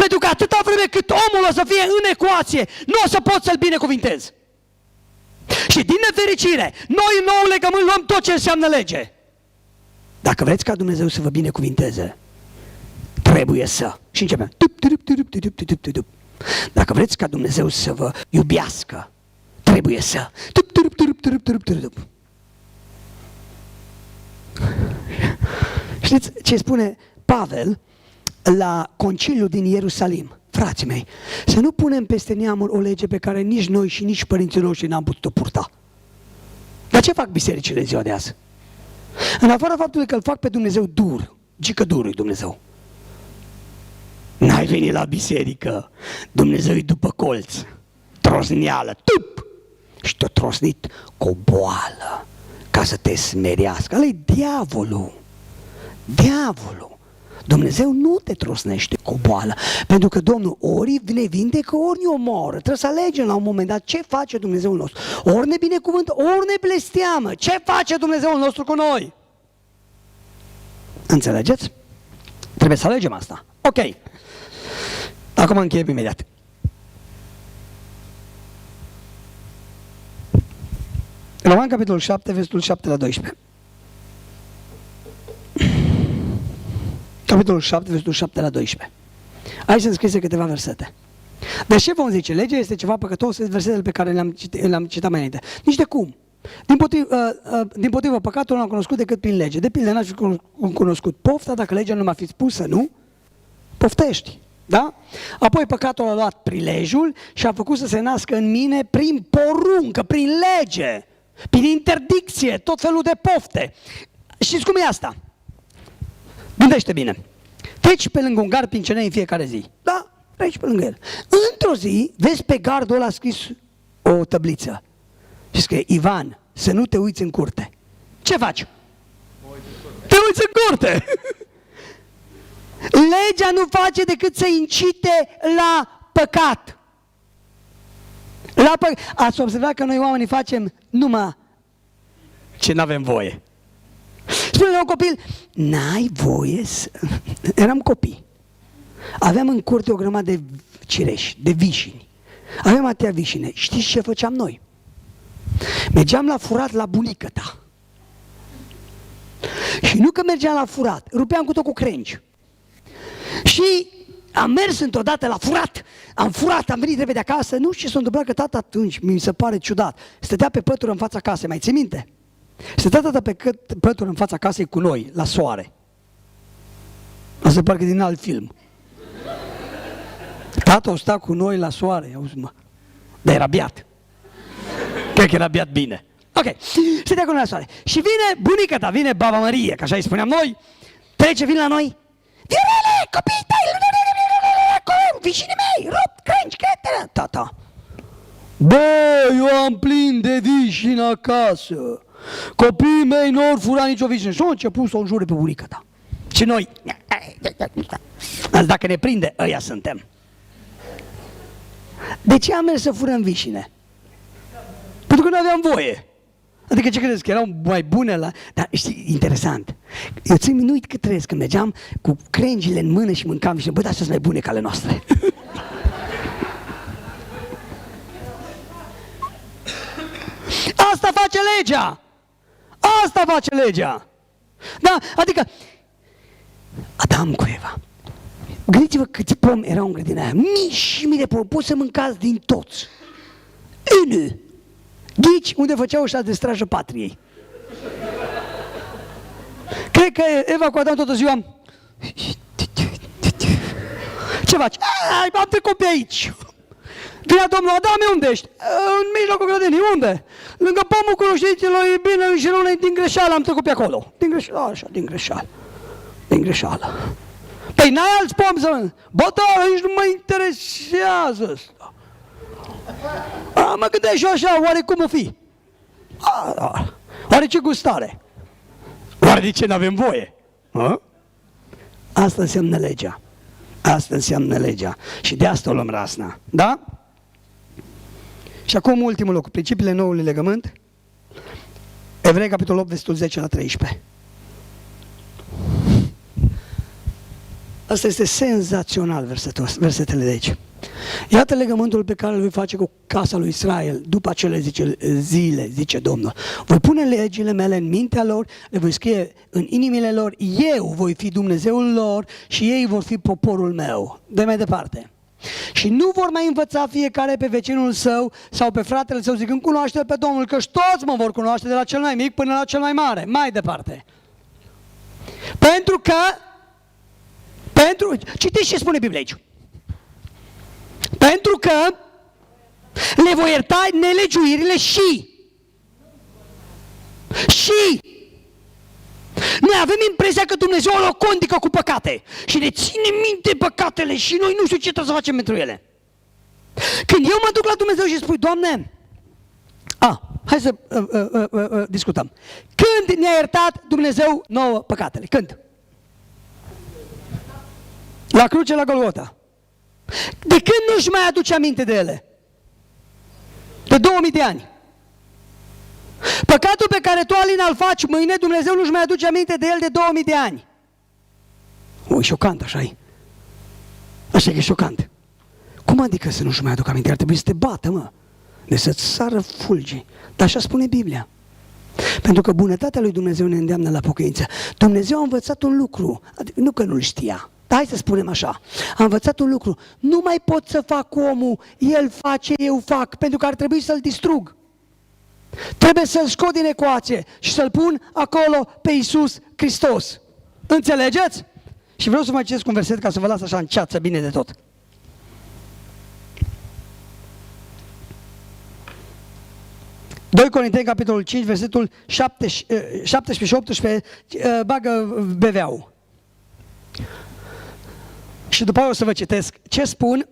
Pentru că atâta vreme cât omul o să fie în ecuație, nu o să pot să-l binecuvintez. Și din nefericire, noi în nou legământ luăm tot ce înseamnă lege. Dacă vreți ca Dumnezeu să vă binecuvinteze, trebuie să... Și începem. Dacă vreți ca Dumnezeu să vă iubească, trebuie să... Știți ce spune Pavel la conciliul din Ierusalim? Frații mei, să nu punem peste neamul o lege pe care nici noi și nici părinții noștri n-am putut-o purta. Dar ce fac bisericile în ziua de azi? În afara faptului că îl fac pe Dumnezeu dur, gică durul Dumnezeu. N-ai venit la biserică, Dumnezeu e după colț, trosneală, tup! Și te-a trosnit cu o boală ca să te smerească. Ăla-i diavolul. Diavolul. Dumnezeu nu te trosnește cu boală, pentru că Domnul ori ne vindecă, ori ne omoară. Trebuie să alegem la un moment dat ce face Dumnezeul nostru. Ori ne binecuvântă, ori ne blesteamă. Ce face Dumnezeul nostru cu noi? Înțelegeți? Trebuie să alegem asta. Ok. Acum încheiem imediat. Roman, capitolul 7, versetul 7 la 12. Capitolul 7, versetul 7 la 12. Aici sunt scrise câteva versete. Deci ce vom zice? Legea este ceva păcătos, sunt versetele pe care le-am citat mai înainte. Nici de cum. Din potrivă, păcatul nu l-am cunoscut decât prin lege. De pildă, n-aș fi cunoscut pofta dacă legea nu m-a fi spusă, nu? Poftești. Da? Apoi păcatul a luat prilejul și a făcut să se nască în mine prin poruncă, prin lege, prin interdicție, tot felul de pofte. Știți cum e asta? Gândește bine. Treci pe lângă un gard pincenei în fiecare zi. Da? Treci pe lângă el. Într-o zi, vezi pe gardul ăla scris o tabliță. Și scrie, Ivan, să nu te uiți în curte. Ce faci? Te uiți în curte! Legea nu face decât să incite la păcat. Ați observat că noi oamenii facem numai ce n-avem voie. Spune la un copil, n-ai voie să... Eram copii. Aveam în curte o grămadă de cireși, de vișini. Aveam atâtea vișine. Știți ce făceam noi? Mergeam la furat la bunica ta. Și nu că mergeam la furat, rupeam cu tot cu crengi. Și am mers într-odată la furat, am furat, am venit repede acasă, nu știu ce s-a întâmplat, că tata atunci, mi se pare ciudat, stătea pe pătură în fața casei, mai ții minte? Stătea tata pe pătură în fața casei cu noi, la soare. Asta parcă din alt film. Tata o sta cu noi la soare, auzi mă, dar era beat. Cred că era beat bine. Ok, stătea cu noi la soare. Și vine bunica ta, vine Baba Marie, că așa îi spuneam noi, trece, vine la noi, Viorele, copiii tăi, vișinii mei, rup, crengi, cretele. Tata, bă, eu am plin de vișini acasă. Copiii mei nu au furat nicio vișină. Și au început să o înjure pe bunica ta. Și noi, dacă ne prinde, ăia suntem. De ce am mers să furăm vișine? Pentru că nu aveam voie. Adică ce credeți, că erau mai bune la... Dar știi, interesant. Eu țin minut cât trăiesc, când mergeam cu crengile în mână și mâncam și bă, dar astea sunt mai bune ca ale noastre. Asta face legea! Asta face legea! Da? Adică Adam cu Eva. Gândiți-vă câți pomi erau în grădina aia. Mii și mii de pomi. Poți să mâncați din toți. Unu. Ghici unde făceau ăștia de strajă patriei. Cred că Eva cu Adam toată ziua. Ce faci? Am trecut pe aici. Vine Domnul, Adame, unde ești? În mijlocul grădinii, unde? Lângă pomul cunoștințelor, e bine și rău, din greșeală am trecut pe acolo. Din greșeală, așa, din greșeală. Din greșeală. Păi n-ai alți pomi să... Bă, da, nici nu mă interesează ăsta. Mă gândesc și așa, oare cum o fi? Oare ce gustare? Oare de ce n-avem voie? Asta înseamnă legea. Asta înseamnă legea. Și de asta o luăm rasna. Da? Și acum ultimul lucru. Principiile noului legământ. Evrei, capitolul 8, versetul 10 la 13. Asta este senzațional, versetele de aici. Iată legământul pe care îl voi face cu casa lui Israel după acele zile, zice Domnul. Voi pune legile mele în mintea lor, le voi scrie în inimile lor, eu voi fi Dumnezeul lor și ei vor fi poporul meu. De mai departe. Și nu vor mai învăța fiecare pe vecinul său sau pe fratele său zicând cunoaște-l pe Domnul, căci toți mă vor cunoaște de la cel mai mic până la cel mai mare. Mai departe. Citiți ce spune Biblia aici. Pentru că le voi ierta nelegiuirile și noi avem impresia că Dumnezeu o condică cu păcate și ne ține minte păcatele și noi nu știu ce trebuie să facem pentru ele. Când eu mă duc la Dumnezeu și spui, Doamne, hai să discutăm. Când ne-a iertat Dumnezeu nouă păcatele? Când? La cruce la Golgota. De când nu-și mai aduce aminte de ele? De 2000 de ani. Păcatul pe care tu, Alina, îl faci mâine, Dumnezeu nu-și mai aduce aminte de el de 2000 de ani. O, e șocant, așa-i. Așa e șocant. Cum adică să nu-și mai aduc aminte? Ar trebui să te bată, mă. De să-ți sară fulgi. Dar așa spune Biblia. Pentru că bunătatea lui Dumnezeu ne îndeamnă la pocăință. Dumnezeu a învățat un lucru, adică nu că nu-l știa, dar hai să spunem așa, a învățat un lucru, nu mai pot să fac cu omul, el face, eu fac, pentru că ar trebui să-l distrug. Trebuie să-l scot din ecuație și să-l pun acolo pe Iisus Hristos. Înțelegeți? Și vreau să mai citesc un verset ca să vă las așa în ceață bine de tot. Doi Corinteni, capitolul 5, versetul 17 și 18, bagă beveau. Și după aia o să vă citesc ce spun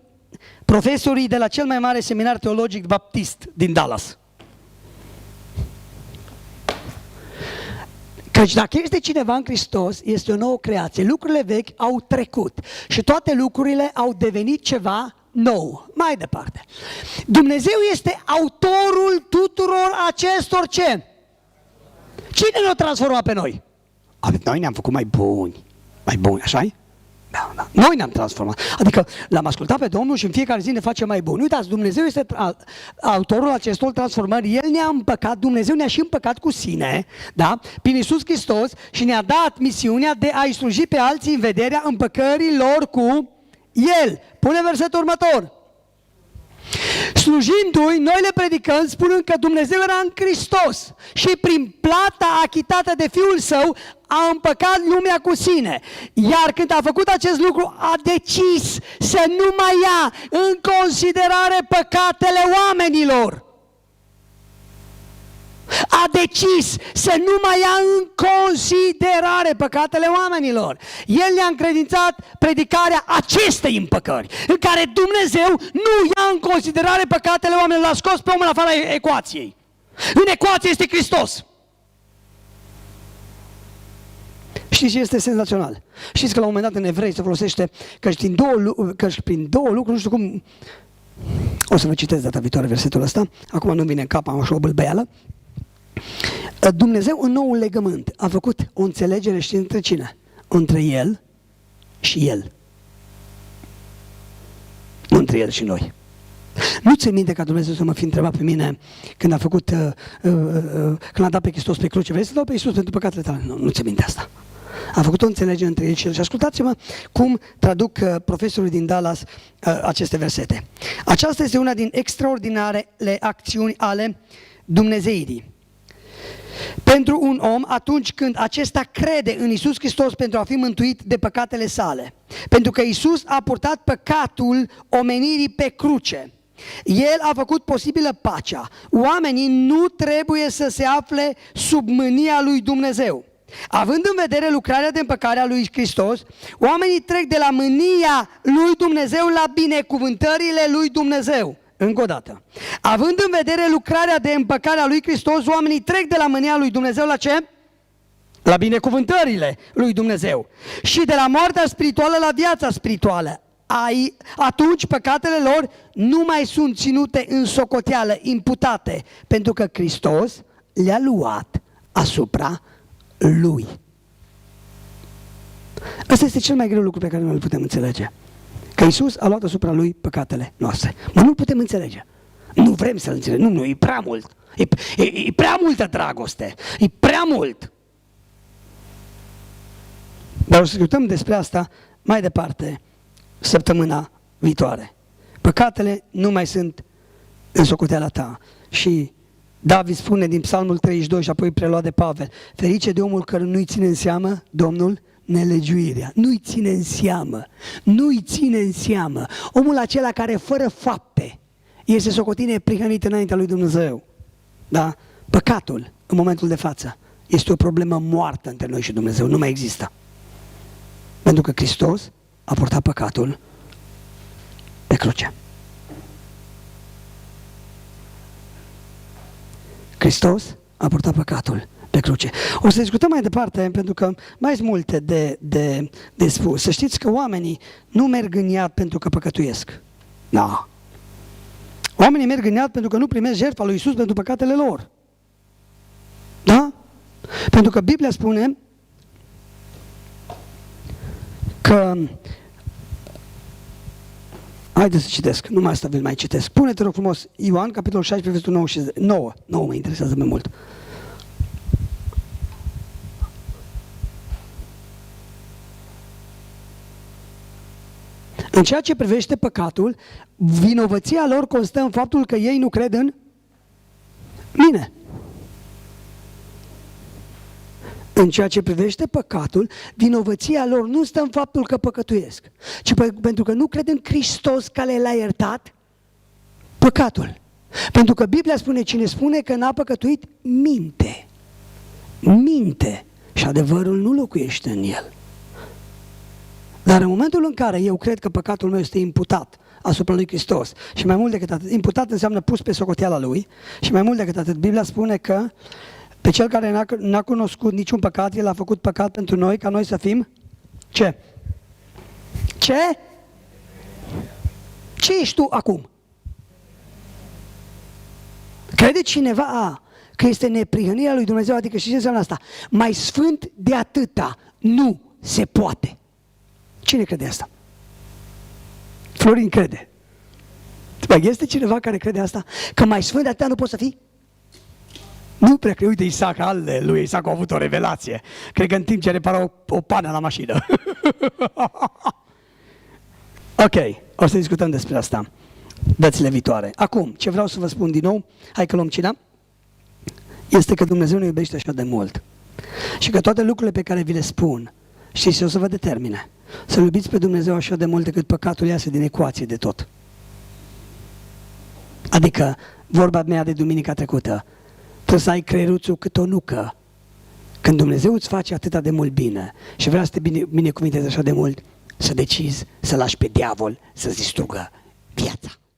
profesorii de la cel mai mare seminar teologic baptist din Dallas. Căci dacă este cineva în Hristos, este o nouă creație. Lucrurile vechi au trecut și toate lucrurile au devenit ceva nou. Mai departe. Dumnezeu este autorul tuturor acestor ce? Cine ne-a transformat pe noi? Noi ne-am făcut mai buni. Mai buni, așa-i? Da, da. Noi ne-am transformat. Adică l-am ascultat pe Domnul și în fiecare zi ne face mai buni. Uitați, Dumnezeu este autorul acestor transformări. El ne-a împăcat, Dumnezeu ne-a și împăcat cu sine, da? Prin Iisus Hristos și ne-a dat misiunea de a-i sluji pe alții în vederea împăcării lor cu El. Pune versetul următor. Slujindu-i, noi le predicăm spunând că Dumnezeu era în Hristos și prin plata achitată de Fiul Său a împăcat lumea cu sine. Iar când a făcut acest lucru, a decis să nu mai ia în considerare păcatele oamenilor. A decis să nu mai ia în considerare păcatele oamenilor. El ne-a încredințat predicarea acestei împăcări, în care Dumnezeu nu ia în considerare păcatele oamenilor. L-a scos pe omul în afara ecuației. În ecuație este Hristos. Știți ce este senzațional? Știți că la un moment dat în Evrei se folosește că prin două lucruri, nu știu cum, o să vă citesc data viitoare versetul ăsta, acum nu vine în cap, am așa o bâlbăială. Dumnezeu în noul legământ a făcut o înțelegere, știți, între cine? Între El și El. Nu între El și noi. Nu ți minte ca Dumnezeu să mă fi întrebat pe mine când a făcut, când a dat pe Hristos pe cruce, vrei să dau pe Iisus pentru păcatele tale? Nu ți minte asta. A făcut o înțelegere între El și El. Și ascultați-mă cum traduc profesorii din Dallas aceste versete. Aceasta este una din extraordinarele acțiuni ale Dumnezeirii. Pentru un om atunci când acesta crede în Iisus Hristos pentru a fi mântuit de păcatele sale. Pentru că Iisus a purtat păcatul omenirii pe cruce. El a făcut posibilă pacea. Oamenii nu trebuie să se afle sub mânia lui Dumnezeu. Având în vedere lucrarea de împăcare a lui Hristos, oamenii trec de la mânia lui Dumnezeu la binecuvântările lui Dumnezeu. Încă o dată. Având în vedere lucrarea de împăcare a lui Hristos, oamenii trec de la mânia lui Dumnezeu la ce? La binecuvântările lui Dumnezeu. Și de la moartea spirituală la viața spirituală. Atunci păcatele lor nu mai sunt ținute în socoteală, imputate, pentru că Hristos le-a luat asupra Lui. Ăsta este cel mai greu lucru pe care noi îl putem înțelege. Că Iisus a luat asupra Lui păcatele noastre. Mă, nu putem înțelege. Nu vrem să-L înțelegem. Nu, e prea mult. E prea multă dragoste. E prea mult. Dar o să discutăm despre asta mai departe săptămâna viitoare. Păcatele nu mai sunt în socoteala ta. Și David spune din Psalmul 32 și apoi preluat de Pavel: ferice de omul care nu-i ține în seamă Domnul nelegiuirea. Nu-i ține în seamă. Nu-i ține în seamă. Omul acela care fără fapte este socotit neprihănit înaintea lui Dumnezeu. Da? Păcatul, în momentul de față, este o problemă moartă între noi și Dumnezeu. Nu mai există. Pentru că Hristos a purtat păcatul pe cruce. Hristos a purtat păcatul pe cruce. O să discutăm mai departe, pentru că mai sunt multe de spus. Să știți că oamenii nu merg în iad pentru că păcătuiesc. Da. Oamenii merg în iad pentru că nu primesc jertfa lui Iisus pentru păcatele lor. Da? Pentru că Biblia spune că... Haideți să citesc, numai asta vi-l mai citesc. Pune-te, rog frumos, Ioan, capitolul 16, versetul 9 mă interesează mai mult. În ceea ce privește păcatul, vinovăția lor constă în faptul că ei nu cred în mine. În ceea ce privește păcatul, vinovăția lor nu stă în faptul că păcătuiesc, ci pentru că nu cred în Hristos care le-a iertat păcatul. Pentru că Biblia spune, cine spune că n-a păcătuit, minte. Minte. Și adevărul nu locuiește în el. Dar în momentul în care eu cred că păcatul meu este imputat asupra lui Hristos, și mai mult decât atât, imputat înseamnă pus pe socoteala lui, și mai mult decât atât, Biblia spune că pe cel care n-a cunoscut niciun păcat, el a făcut păcat pentru noi, ca noi să fim ce? Ce? Ce ești tu acum? Crede cineva că este neprihănirea lui Dumnezeu, adică și ce înseamnă asta? Mai sfânt de atâta nu se poate. Cine crede asta? Florin crede. Este cineva care crede asta? Că mai sfânt de atâta nu poți să fii? Nu prea că, uite, Isaac, lui Isaac a avut o revelație. Cred că în timp ce repara o pană la mașină. Ok, o să discutăm despre asta dățile viitoare. Acum, ce vreau să vă spun din nou, hai că luăm cina, este că Dumnezeu ne iubește așa de mult. Și că toate lucrurile pe care vi le spun, știți, o să vă determine. Să-L iubiți pe Dumnezeu așa de mult încât păcatul iasă din ecuație de tot. Adică, vorba mea de duminica trecută, trebuie să ai creieruțul cât o nucă. Când Dumnezeu îți face atâta de mult bine și vrea să te binecuvinteze așa de mult, să decizi să lași pe diavol să-ți distrugă viața.